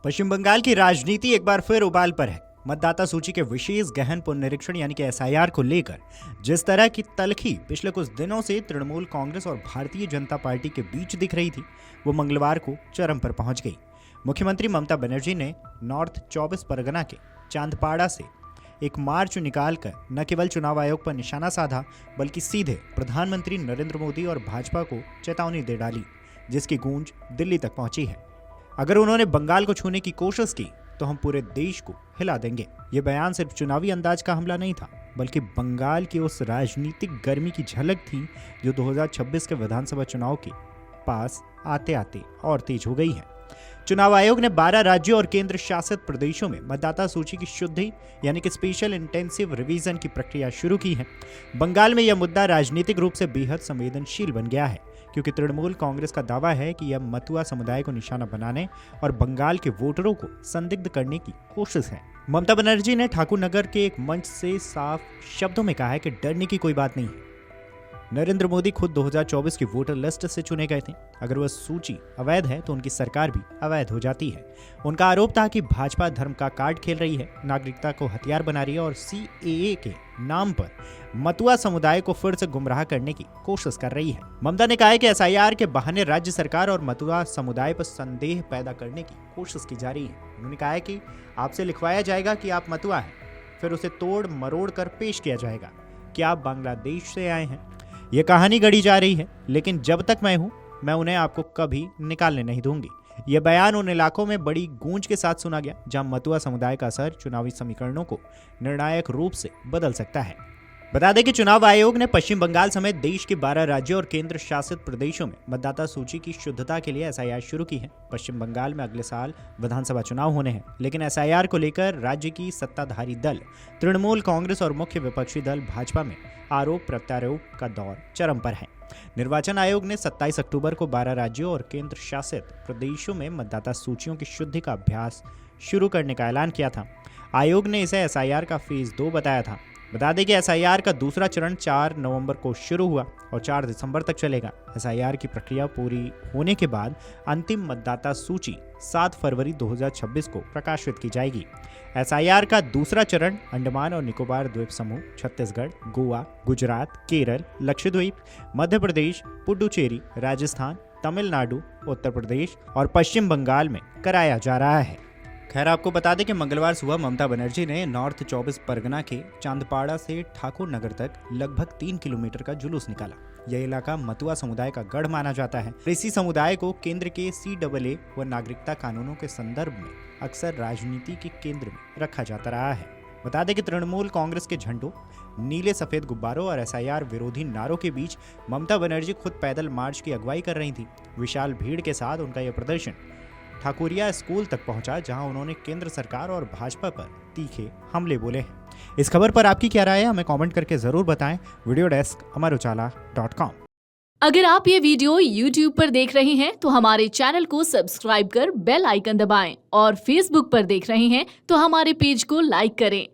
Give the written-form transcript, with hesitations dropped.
पश्चिम बंगाल की राजनीति एक बार फिर उबाल पर है। मतदाता सूची के विशेष गहन पुनरीक्षण यानी कि एसआईआर को लेकर जिस तरह की तल्खी पिछले कुछ दिनों से तृणमूल कांग्रेस और भारतीय जनता पार्टी के बीच दिख रही थी, वो मंगलवार को चरम पर पहुंच गई। मुख्यमंत्री ममता बनर्जी ने नॉर्थ 24 परगना के चांदपाड़ा से एक मार्च निकालकर न केवल चुनाव आयोग पर निशाना साधा, बल्कि सीधे प्रधानमंत्री नरेंद्र मोदी और भाजपा को चेतावनी दे डाली, जिसकी गूंज दिल्ली तक पहुंची है। अगर उन्होंने बंगाल को छूने की कोशिश की तो हम पूरे देश को हिला देंगे। ये बयान सिर्फ चुनावी अंदाज का हमला नहीं था, बल्कि बंगाल की उस राजनीतिक गर्मी की झलक थी जो 2026 के विधानसभा चुनाव के पास आते आते और तेज हो गई है। चुनाव आयोग ने 12 राज्यों और केंद्र शासित प्रदेशों में मतदाता सूची की शुद्धि यानी कि स्पेशल इंटेंसिव रिवीजन की प्रक्रिया शुरू की है। बंगाल में यह मुद्दा राजनीतिक रूप से बेहद संवेदनशील बन गया है, क्योंकि तृणमूल कांग्रेस का दावा है कि यह मतुआ समुदाय को निशाना बनाने और बंगाल के वोटरों को संदिग्ध करने की कोशिश है। ममता बनर्जी ने ठाकुर नगर के एक मंच से साफ शब्दों में कहा है कि डरने की कोई बात नहीं है। नरेंद्र मोदी खुद 2024 की वोटर लिस्ट से चुने गए थे। अगर वह सूची अवैध है तो उनकी सरकार भी अवैध हो जाती है। उनका आरोप था कि भाजपा धर्म का कार्ड खेल रही है, नागरिकता को हथियार बना रही है और सीएए के नाम पर मतुआ समुदाय को फिर से गुमराह करने की कोशिश कर रही है। ममता ने कहा है कि एसआईआर के बहाने राज्य सरकार और मतुआ समुदाय पर संदेह पैदा करने की कोशिश की जा रही है। उन्होंने कहा है कि आपसे लिखवाया जाएगा कि आप मतुआ हैं, फिर उसे तोड़ मरोड़ कर पेश किया जाएगा कि आप बांग्लादेश से आए हैं। ये कहानी गढ़ी जा रही है, लेकिन जब तक मैं हूं, मैं उन्हें आपको कभी निकालने नहीं दूंगी। यह बयान उन इलाकों में बड़ी गूंज के साथ सुना गया जहां मतुआ समुदाय का असर चुनावी समीकरणों को निर्णायक रूप से बदल सकता है। बता दें कि चुनाव आयोग ने पश्चिम बंगाल समेत देश के 12 राज्यों और केंद्र शासित प्रदेशों में मतदाता सूची की शुद्धता के लिए एसआईआर शुरू की है। पश्चिम बंगाल में अगले साल विधानसभा चुनाव होने हैं, लेकिन एसआईआर को लेकर राज्य की सत्ताधारी दल तृणमूल कांग्रेस और मुख्य विपक्षी दल भाजपा में आरोप प्रत्यारोप का दौर चरम पर है। निर्वाचन आयोग ने 27 अक्टूबर को 12 राज्यों और केंद्र शासित प्रदेशों में मतदाता सूचियों की शुद्धि का अभ्यास शुरू करने का ऐलान किया था। आयोग ने इसे एसआईआर का फेज 2 बताया था। बता दें कि एसआईआर का दूसरा चरण 4 नवंबर को शुरू हुआ और 4 दिसंबर तक चलेगा। एसआईआर की प्रक्रिया पूरी होने के बाद अंतिम मतदाता सूची 7 फरवरी 2026 को प्रकाशित की जाएगी। एसआईआर का दूसरा चरण अंडमान और निकोबार द्वीप समूह, छत्तीसगढ़, गोवा, गुजरात, केरल, लक्षद्वीप, मध्य प्रदेश, पुडुचेरी, राजस्थान, तमिलनाडु, उत्तर प्रदेश और पश्चिम बंगाल में कराया जा रहा है। खैर, आपको बता दें कि मंगलवार सुबह ममता बनर्जी ने नॉर्थ 24 परगना के चांदपाड़ा से ठाकुर नगर तक लगभग 3 किलोमीटर का जुलूस निकाला। यह इलाका मतुआ समुदाय का गढ़ माना जाता है। इसी समुदाय को केंद्र के सीएए व नागरिकता कानूनों के संदर्भ में अक्सर राजनीति के केंद्र में रखा जाता रहा है। बता दें कि तृणमूल कांग्रेस के झंडों, नीले सफेद गुब्बारों और एसआईआर विरोधी नारों के बीच ममता बनर्जी खुद पैदल मार्च की अगुवाई कर रही थी। विशाल भीड़ के साथ उनका यह प्रदर्शन ठाकुरिया स्कूल तक पहुंचा, जहां उन्होंने केंद्र सरकार और भाजपा पर तीखे हमले बोले हैं। इस खबर पर आपकी क्या राय है, हमें कमेंट करके जरूर बताएं। वीडियो डेस्क अमरुजाला.com। अगर आप ये वीडियो YouTube पर देख रहे हैं तो हमारे चैनल को सब्सक्राइब कर बेल आइकन दबाएं और Facebook पर देख रहे हैं तो हमारे पेज को लाइक करें।